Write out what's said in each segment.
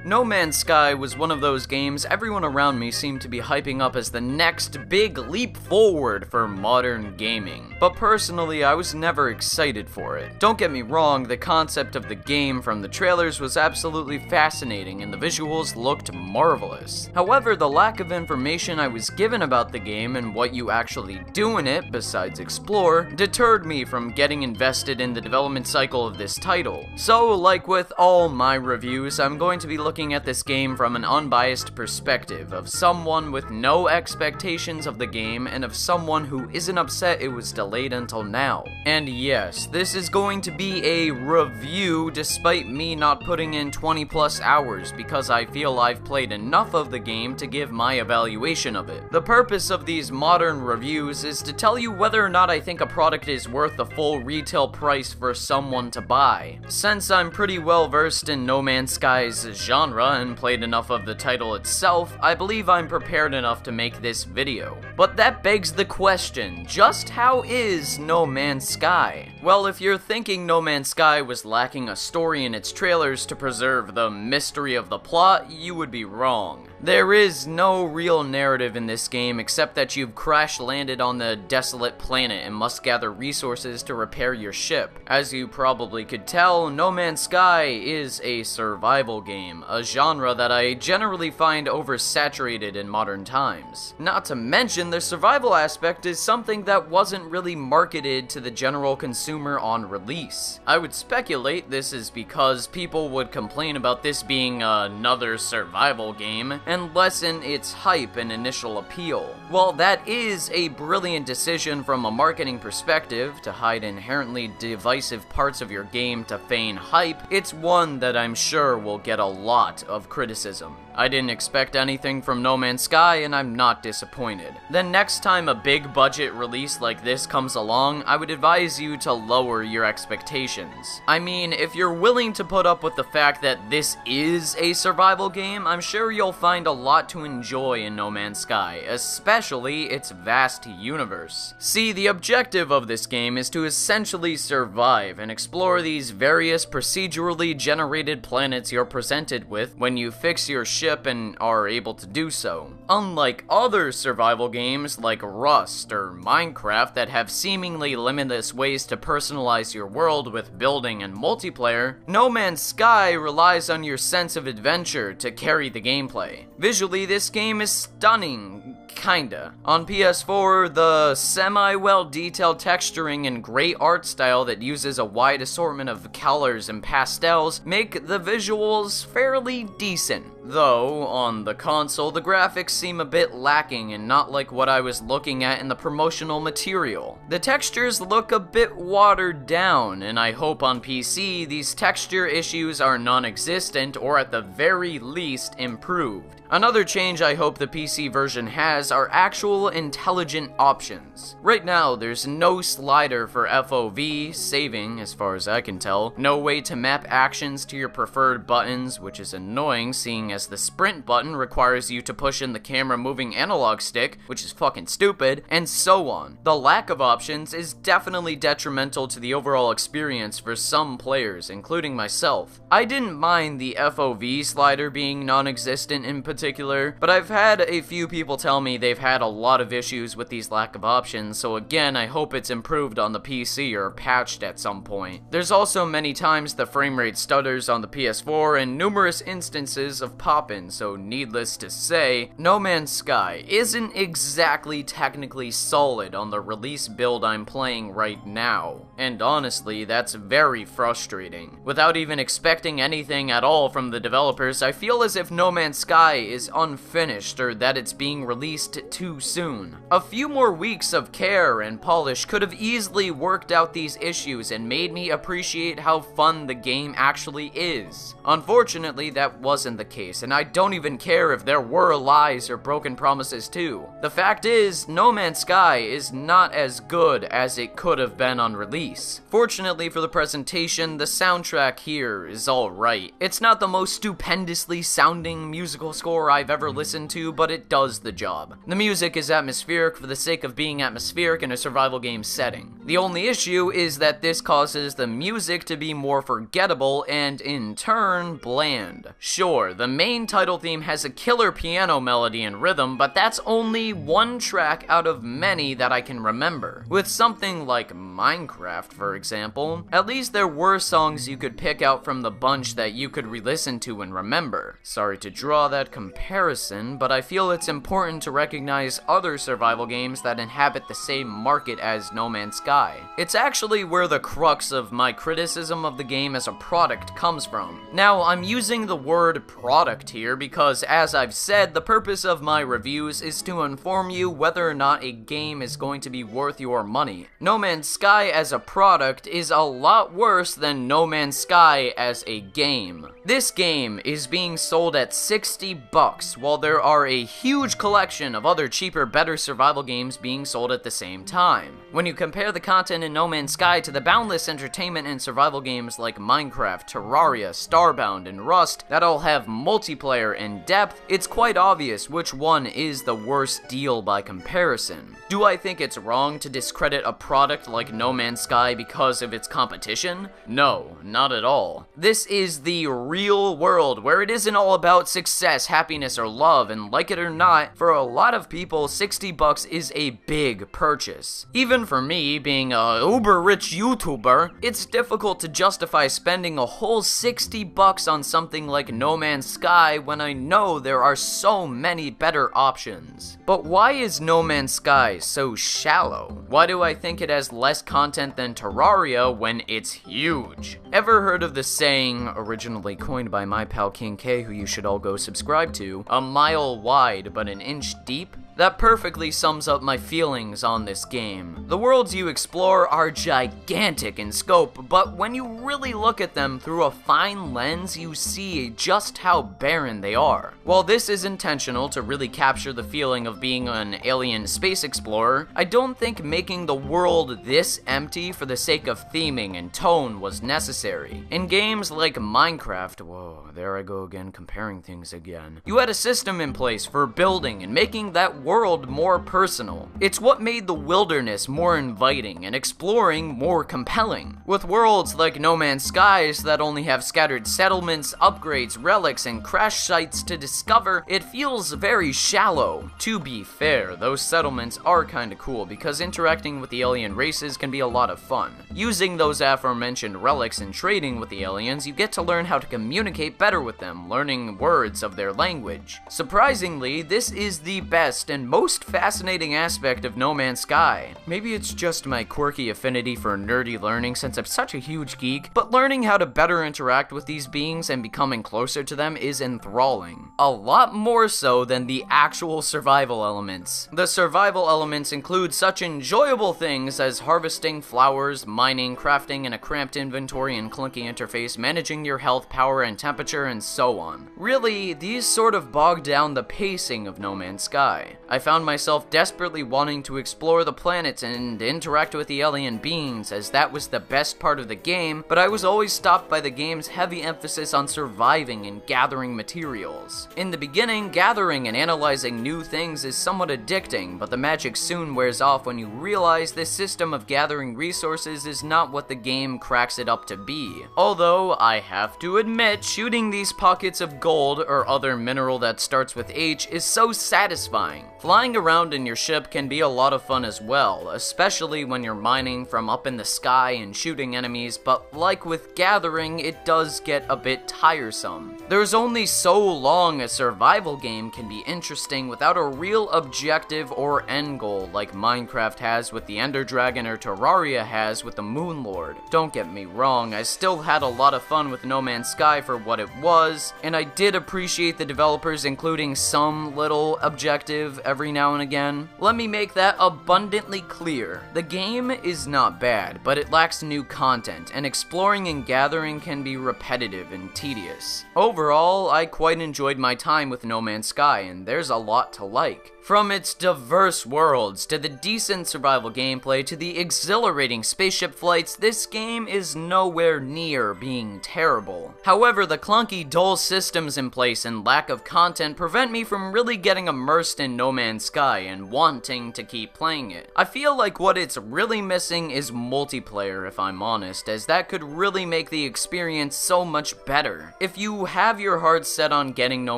No Man's Sky was one of those games everyone around me seemed to be hyping up as the next big leap forward for modern gaming. But personally, I was never excited for it. Don't get me wrong, the concept of the game from the trailers was absolutely fascinating and the visuals looked marvelous. However, the lack of information I was given about the game and what you actually do in it, besides explore, deterred me from getting invested in the development cycle of this title. So, like with all my reviews, I'm going to be looking at this game from an unbiased perspective of someone with no expectations of the game and of someone who isn't upset it was delayed until now. And yes, this is going to be a review despite me not putting in 20 plus hours because I feel I've played enough of the game to give my evaluation of it. The purpose of these modern reviews is to tell you whether or not I think a product is worth the full retail price for someone to buy. Since I'm pretty well versed in No Man's Sky's genre and played enough of the title itself, I believe I'm prepared enough to make this video. But that begs the question, just how is No Man's Sky? Well, if you're thinking No Man's Sky was lacking a story in its trailers to preserve the mystery of the plot, you would be wrong. There is no real narrative in this game except that you've crash-landed on the desolate planet and must gather resources to repair your ship. As you probably could tell, No Man's Sky is a survival game, a genre that I generally find oversaturated in modern times. Not to mention, the survival aspect is something that wasn't really marketed to the general consumer on release. I would speculate this is because people would complain about this being another survival game and lessen its hype and initial appeal. While that is a brilliant decision from a marketing perspective to hide inherently divisive parts of your game to feign hype, it's one that I'm sure will get a lot of criticism. I didn't expect anything from No Man's Sky and I'm not disappointed. The next time a big budget release like this comes along, I would advise you to lower your expectations. I mean, if you're willing to put up with the fact that this is a survival game, I'm sure you'll find a lot to enjoy in No Man's Sky, especially its vast universe. See, the objective of this game is to essentially survive and explore these various procedurally generated planets you're presented with when you fix your ship and are able to do so. Unlike other survival games like Rust or Minecraft that have seemingly limitless ways to personalize your world with building and multiplayer, No Man's Sky relies on your sense of adventure to carry the gameplay. Visually, this game is stunning. Kinda. On PS4, the semi-well-detailed texturing and great art style that uses a wide assortment of colors and pastels make the visuals fairly decent. Though, on the console, the graphics seem a bit lacking and not like what I was looking at in the promotional material. The textures look a bit watered down, and I hope on PC these texture issues are non-existent or at the very least improved. Another change I hope the PC version has are actual intelligent options. Right now, there's no slider for FOV, saving as far as I can tell, no way to map actions to your preferred buttons, which is annoying seeing as the sprint button requires you to push in the camera moving analog stick, which is fucking stupid, and so on. The lack of options is definitely detrimental to the overall experience for some players, including myself. I didn't mind the FOV slider being non-existent in particular, but I've had a few people tell me they've had a lot of issues with these lack of options, so again, I hope it's improved on the PC or patched at some point. There's also many times the frame rate stutters on the PS4 and numerous instances of pop-in, so needless to say, No Man's Sky isn't exactly technically solid on the release build I'm playing right now. And honestly, that's very frustrating. Without even expecting anything at all from the developers, I feel as if No Man's Sky is unfinished or that it's being released too soon. A few more weeks of care and polish could have easily worked out these issues and made me appreciate how fun the game actually is. Unfortunately, that wasn't the case, and I don't even care if there were lies or broken promises too. The fact is, No Man's Sky is not as good as it could have been on release. release. Fortunately for the presentation, the soundtrack here is alright. It's not the most stupendously sounding musical score I've ever listened to, but it does the job. The music is atmospheric for the sake of being atmospheric in a survival game setting. The only issue is that this causes the music to be more forgettable and, in turn, bland. Sure, the main title theme has a killer piano melody and rhythm, but that's only one track out of many that I can remember. With something like Minecraft, for example, at least there were songs you could pick out from the bunch that you could re-listen to and remember. Sorry to draw that comparison, but I feel it's important to recognize other survival games that inhabit the same market as No Man's Sky. It's actually where the crux of my criticism of the game as a product comes from. Now, I'm using the word product here because, as I've said, the purpose of my reviews is to inform you whether or not a game is going to be worth your money. No Man's Sky as a product is a lot worse than No Man's Sky as a game. This game is being sold at $60, while there are a huge collection of other cheaper, better survival games being sold at the same time. When you compare the content in No Man's Sky to the boundless entertainment in survival games like Minecraft, Terraria, Starbound, and Rust that all have multiplayer and depth, it's quite obvious which one is the worst deal by comparison. Do I think it's wrong to discredit a product like No Man's Sky because of its competition? No, not at all. This is the real world where it isn't all about success, happiness, or love, and like it or not, for a lot of people, $60 is a big purchase. Even for me, being a uber-rich YouTuber, it's difficult to justify spending a whole $60 on something like No Man's Sky when I know there are so many better options. But why is No Man's Sky so shallow? Why do I think it has less content than Terraria when it's huge? Ever heard of the saying, originally coined by my pal King K, who you should all go subscribe to, a mile wide but an inch deep? That perfectly sums up my feelings on this game. The worlds you explore are gigantic in scope, but when you really look at them through a fine lens, you see just how barren they are. While this is intentional to really capture the feeling of being an alien space explorer, I don't think making the world this empty for the sake of theming and tone was necessary. In games like Minecraft, whoa, there I go again comparing things again, you had a system in place for building and making that world more personal. It's what made the wilderness more inviting and exploring more compelling. With worlds like No Man's Skies that only have scattered settlements, upgrades, relics, and crash sites to discover, it feels very shallow. To be fair, those settlements are kinda cool because interacting with the alien races can be a lot of fun. Using those aforementioned relics and trading with the aliens, you get to learn how to communicate better with them, learning words of their language. Surprisingly, this is the best and most fascinating aspect of No Man's Sky. Maybe it's just my quirky affinity for nerdy learning since I'm such a huge geek, but learning how to better interact with these beings and becoming closer to them is enthralling. A lot more so than the actual survival elements. The survival elements include such enjoyable things as harvesting flowers, mining, crafting in a cramped inventory and clunky interface, managing your health, power, and temperature, and so on. Really, these sort of bog down the pacing of No Man's Sky. I found myself desperately wanting to explore the planets and interact with the alien beings, as that was the best part of the game, but I was always stopped by the game's heavy emphasis on surviving and gathering materials. In the beginning, gathering and analyzing new things is somewhat addicting, but the magic soon wears off when you realize this system of gathering resources is not what the game cracks it up to be. Although, I have to admit, shooting these pockets of gold or other mineral that starts with H is so satisfying. Flying around in your ship can be a lot of fun as well, especially when you're mining from up in the sky and shooting enemies, but like with gathering, it does get a bit tiresome. There's only so long a survival game can be interesting without a real objective or end goal like Minecraft has with the Ender Dragon or Terraria has with the Moon Lord. Don't get me wrong, I still had a lot of fun with No Man's Sky for what it was, and I did appreciate the developers including some little objective every now and again. Let me make that abundantly clear. The game is not bad, but it lacks new content, and exploring and gathering can be repetitive and tedious. Overall, I quite enjoyed my time with No Man's Sky, and there's a lot to like. From its diverse worlds, to the decent survival gameplay, to the exhilarating spaceship flights, this game is nowhere near being terrible. However, the clunky, dull systems in place and lack of content prevent me from really getting immersed in No Man's Sky and wanting to keep playing it. I feel like what it's really missing is multiplayer, if I'm honest, as that could really make the experience so much better. If you have your heart set on getting No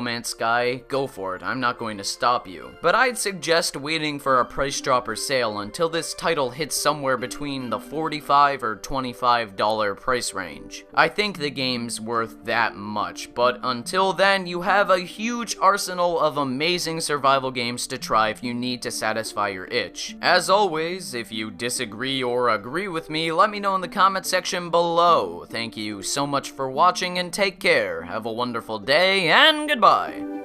Man's Sky, go for it, I'm not going to stop you. But I'd suggest waiting for a price drop or sale until this title hits somewhere between the $45 or $25 price range. I think the game's worth that much, but until then, you have a huge arsenal of amazing survival games to try if you need to satisfy your itch. As always, if you disagree or agree with me, let me know in the comment section below. Thank you so much for watching and take care. Have a wonderful day and goodbye.